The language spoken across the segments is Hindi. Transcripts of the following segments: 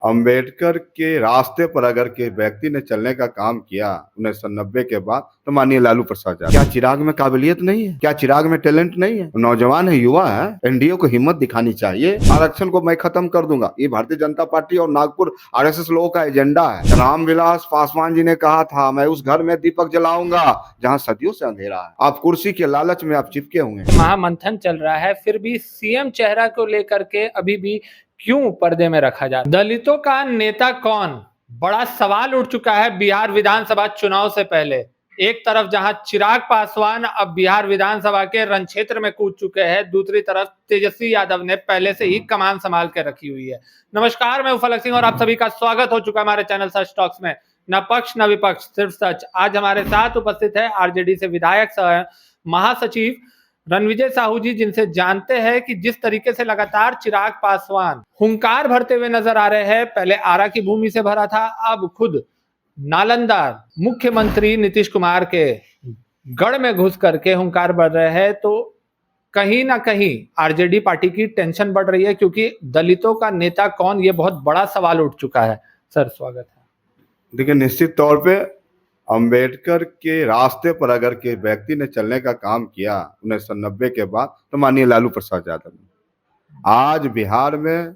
अंबेडकर के रास्ते पर अगर के व्यक्ति ने चलने का काम किया 1990 के बाद तो माननीय लालू प्रसाद यादव। क्या चिराग में काबिलियत नहीं है? क्या चिराग में टैलेंट नहीं है? नौजवान है, युवा है। एनडीए को हिम्मत दिखानी चाहिए। आरक्षण को मैं खत्म कर दूंगा, ये भारतीय जनता पार्टी और नागपुर आरएसएस लोगों का एजेंडा है। रामविलास पासवान जी ने कहा था, मैं उस घर में दीपक जलाऊंगा जहाँ सदियों से अंधेरा है। आप कुर्सी के लालच में आप चिपके हुए हैं। महामंथन चल रहा है, फिर भी सीएम चेहरा को लेकर के अभी भी क्यों पर्दे में रखा जा रहा है? दलितों का नेता कौन, बड़ा सवाल उठ चुका है बिहार विधानसभा चुनाव से पहले। एक तरफ जहां चिराग पासवान अब बिहार विधानसभा के रण क्षेत्र में कूद चुके हैं, दूसरी तरफ तेजस्वी यादव ने पहले से ही कमान संभाल के रखी हुई है। नमस्कार, मैं फलक सिंह और आप सभी का स्वागत हो चुका है हमारे चैनल सच टॉक्स में। न पक्ष न विपक्ष, सिर्फ सच। आज हमारे साथ उपस्थित है आरजेडी से विधायक सह महासचिव रणविजय साहू जी, जिनसे जानते हैं कि जिस तरीके से लगातार चिराग पासवान हुंकार भरते हुए नजर आ रहे हैं। पहले आरा की भूमि से भरा था, अब खुद नालंदा मुख्यमंत्री नीतीश कुमार के गढ़ में घुस करके हुंकार भर रहे हैं। तो कहीं ना कहीं आरजेडी पार्टी की टेंशन बढ़ रही है, क्योंकि दलितों का नेता कौन, ये बहुत बड़ा सवाल उठ चुका है। सर, स्वागत है। देखिए, निश्चित तौर पे अंबेडकर के रास्ते पर अगर के व्यक्ति ने चलने का काम किया 1990 के बाद तो माननीय लालू प्रसाद यादव ने। आज बिहार में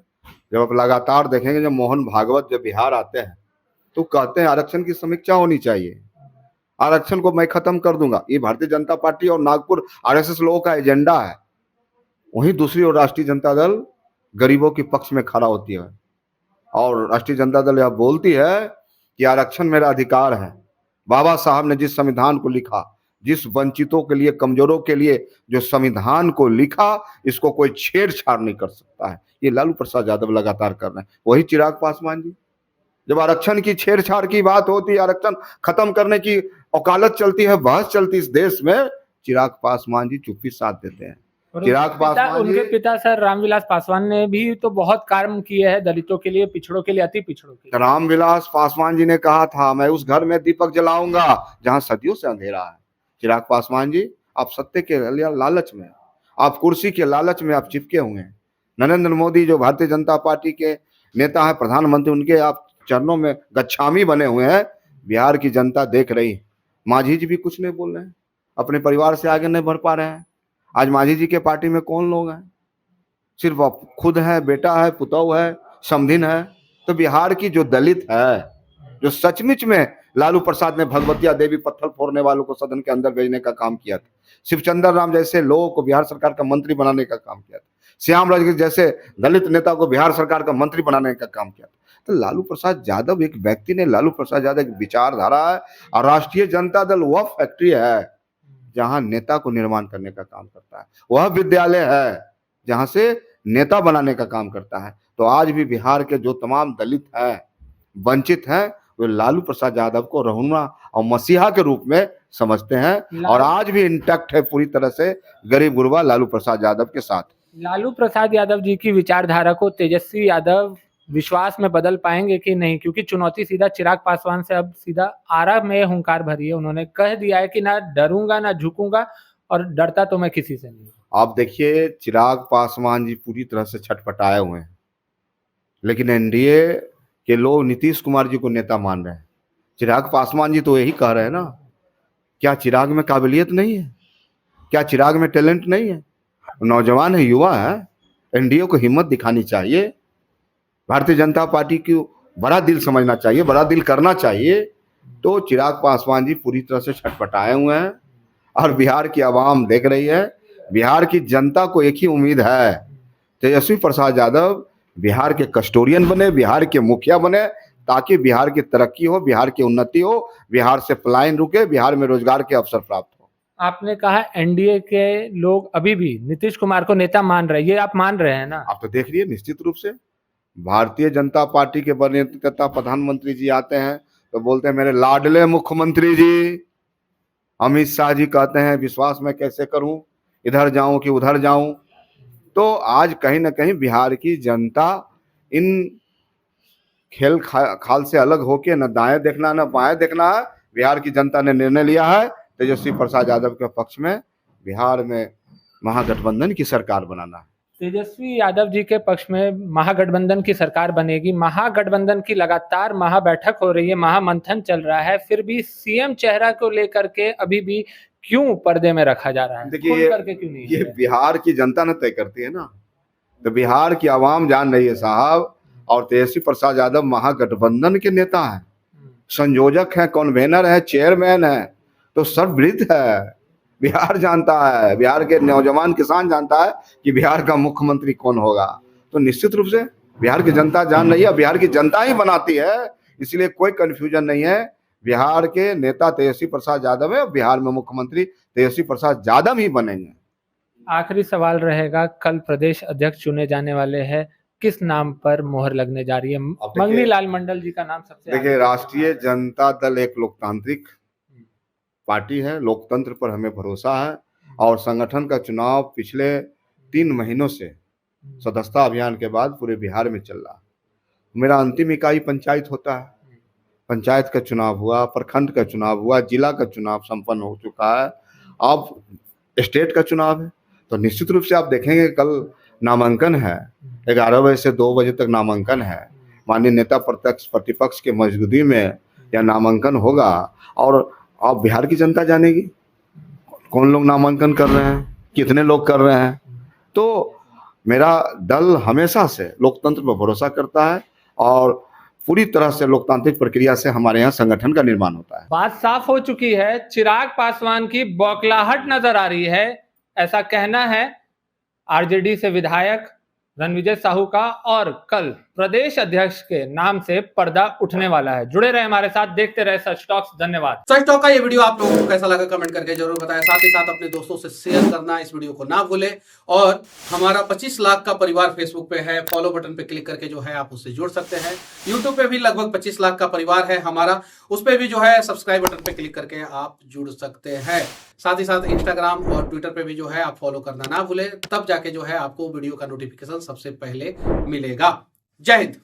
जब आप लगातार देखेंगे, जब मोहन भागवत जब बिहार आते हैं तो कहते हैं आरक्षण की समीक्षा होनी चाहिए, आरक्षण को मैं खत्म कर दूंगा, ये भारतीय जनता पार्टी और नागपुर आरएसएस लोगों का एजेंडा है। वहीं दूसरी ओर राष्ट्रीय जनता दल गरीबों के पक्ष में खड़ा होती है और राष्ट्रीय जनता दल यह बोलती है कि आरक्षण मेरा अधिकार है। बाबा साहब ने जिस संविधान को लिखा, जिस वंचितों के लिए, कमजोरों के लिए जो संविधान को लिखा, इसको कोई छेड़छाड़ नहीं कर सकता है। ये लालू प्रसाद यादव लगातार कर रहे हैं। वही चिराग पासवान जी, जब आरक्षण की छेड़छाड़ की बात होती है, आरक्षण खत्म करने की वकालत चलती है, बहस चलती है इस देश में, चिराग पासवान जी चुप्पी साध देते हैं। चिराग पासवान, उनके पिता सर रामविलास पासवान ने भी तो बहुत काम किए हैं दलितों के लिए, पिछड़ों के लिए, अति पिछड़ों के लिए। रामविलास पासवान जी ने कहा था, मैं उस घर में दीपक जलाऊंगा जहां सदियों से अंधेरा है। चिराग पासवान जी, आप सत्य के लालच में, आप कुर्सी के लालच में आप चिपके हुए हैं। नरेंद्र मोदी जो भारतीय जनता पार्टी के नेता है, प्रधानमंत्री, उनके आप चरणों में गच्छामी बने हुए हैं। बिहार की जनता देख रही है। मांझी जी भी कुछ नहीं बोल रहे हैं, अपने परिवार से आगे नहीं बढ़ पा रहे हैं। आज मांझी जी के पार्टी में कौन लोग हैं? सिर्फ आप खुद है, बेटा है, पुतौ है, समधिन है। तो बिहार की जो दलित है, जो सचमुच में लालू प्रसाद ने भगवतिया देवी पत्थर फोड़ने वालों को सदन के अंदर भेजने का काम किया था, शिवचंद्र राम जैसे लोगों को बिहार सरकार का मंत्री बनाने का काम किया था, श्याम राजगिर जैसे दलित नेता को बिहार सरकार का मंत्री बनाने का काम किया था। तो लालू प्रसाद यादव एक व्यक्ति ने, लालू प्रसाद यादव एक विचारधारा है और राष्ट्रीय जनता दल वह फैक्ट्री है जहां नेता को निर्माण करने का काम करता है, वह विद्यालय है जहां से नेता बनाने का काम करता है। तो आज भी बिहार के जो तमाम दलित हैं, वंचित हैं, वे लालू प्रसाद यादव को रहनुमा और मसीहा के रूप में समझते हैं और आज भी इंटैक्ट है पूरी तरह से गरीब गुरबा लालू प्रसाद यादव के साथ। लालू प्रसाद यादव जी की विचारधारा को तेजस्वी यादव विश्वास में बदल पाएंगे कि नहीं? क्योंकि चुनौती सीधा चिराग पासवान से अब सीधा आरा में हुंकार भरी है। उन्होंने कह दिया है कि ना डरूंगा ना झुकूंगा, और डरता तो मैं किसी से नहीं। आप देखिए, चिराग पासवान जी पूरी तरह से छटपटाए हुए हैं, लेकिन एनडीए के लोग नीतीश कुमार जी को नेता मान रहे हैं। चिराग पासवान जी तो यही कह रहे हैं ना, क्या चिराग में काबिलियत नहीं है? क्या चिराग में टैलेंट नहीं है? नौजवान है, युवा है। एनडीए को हिम्मत दिखानी चाहिए। भारतीय जनता पार्टी को बड़ा दिल समझना चाहिए, बड़ा दिल करना चाहिए। तो चिराग पासवान जी पूरी तरह से छटपटाए हुए हैं और बिहार की आवाम देख रही है। बिहार की जनता को एक ही उम्मीद है, तेजस्वी प्रसाद यादव बिहार के कस्टोडियन बने, बिहार के मुखिया बने, ताकि बिहार की तरक्की हो, बिहार की उन्नति हो, बिहार से पलायन रुके, बिहार में रोजगार के अवसर प्राप्त हो। आपने कहा एनडीए के लोग अभी भी नीतीश कुमार को नेता मान रहे हैं, ये आप मान रहे हैं ना? आप तो देख रही निश्चित रूप से भारतीय जनता पार्टी के बड़े नेता प्रधानमंत्री जी आते हैं तो बोलते हैं, मेरे लाडले मुख्यमंत्री जी। अमित शाह जी कहते हैं, विश्वास मैं कैसे करूं, इधर जाऊं कि उधर जाऊं। तो आज कहीं ना कहीं बिहार की जनता इन खेल खाल से अलग होके न दाएं देखना न बाएं देखना है। बिहार की जनता ने निर्णय लिया है तेजस्वी प्रसाद यादव के पक्ष में बिहार में महागठबंधन की सरकार बनाना है। तेजस्वी यादव जी के पक्ष में महागठबंधन की सरकार बनेगी, महागठबंधन की लगातार महाबैठक हो रही है, महामंथन चल रहा है, फिर भी सीएम चेहरा को लेकर के अभी भी क्यों पर्दे में रखा जा रहा है? देखिए खुल करके क्यों नहीं ये है? बिहार की जनता न तय करती है ना, तो बिहार की आवाम जान रही है साहब। और तेजस्वी प्रसाद यादव महागठबंधन के नेता हैं, संयोजक हैं, कन्वेनर है, चेयरमैन है, तो सर्ववृत्त है। बिहार जानता है, बिहार के नौजवान किसान जानता है कि बिहार का मुख्यमंत्री कौन होगा। तो निश्चित रूप से बिहार की जनता जान रही है, बिहार की जनता ही बनाती है, इसलिए कोई कंफ्यूजन नहीं है। बिहार के नेता तेजस्वी प्रसाद यादव है, बिहार में मुख्यमंत्री तेजस्वी प्रसाद यादव ही बनेंगे। आखिरी सवाल रहेगा, कल प्रदेश अध्यक्ष चुने जाने वाले हैं, किस नाम पर मोहर लगने जा रही है? मंगनी लाल मंडल जी का नाम सबसे देखिए, राष्ट्रीय जनता दल एक लोकतांत्रिक पार्टी है, लोकतंत्र पर हमें भरोसा है और संगठन का चुनाव पिछले 3 महीनों से सदस्यता अभियान के बाद पूरे बिहार में चल रहा। मेरा अंतिम इकाई पंचायत होता है, पंचायत का चुनाव हुआ, प्रखंड का चुनाव हुआ, जिला का चुनाव संपन्न हो चुका है, अब स्टेट का चुनाव है। तो निश्चित रूप से आप देखेंगे कल नामांकन है, 11 बजे से 2 बजे तक नामांकन है। माननीय नेता प्रत्यक्ष प्रतिपक्ष के मौजूदगी में यह नामांकन होगा और अब बिहार की जनता जानेगी कौन लोग नामांकन कर रहे हैं, कितने लोग कर रहे हैं। तो मेरा दल हमेशा से लोकतंत्र पर भरोसा करता है और पूरी तरह से लोकतांत्रिक प्रक्रिया से हमारे यहाँ संगठन का निर्माण होता है। बात साफ हो चुकी है, चिराग पासवान की बौखलाहट नजर आ रही है, ऐसा कहना है आरजेडी से विधायक रणविजय साहू का, और कल प्रदेश अध्यक्ष के नाम से पर्दा उठने वाला है। जुड़े रहे हमारे साथ, देखते रहे सच टॉक्स। धन्यवाद। सच टॉक का ये वीडियो आप लोगों को कैसा लगा कमेंट करके जरूर बताएं, साथ ही साथ अपने दोस्तों से शेयर करना इस वीडियो को ना भूलें। और हमारा 25 लाख का परिवार फेसबुक पे है, फॉलो बटन पे क्लिक करके जो है आप उससे जुड़ सकते हैं। यूट्यूब पे भी लगभग 25 लाख का परिवार है हमारा, उस पर भी जो है सब्सक्राइब बटन पे क्लिक करके आप जुड़ सकते हैं। साथ ही साथ इंस्टाग्राम और ट्विटर पे भी जो है आप फॉलो करना ना भूलें, तब जाके जो है आपको वीडियो का नोटिफिकेशन सबसे पहले मिलेगा। जय हिंद।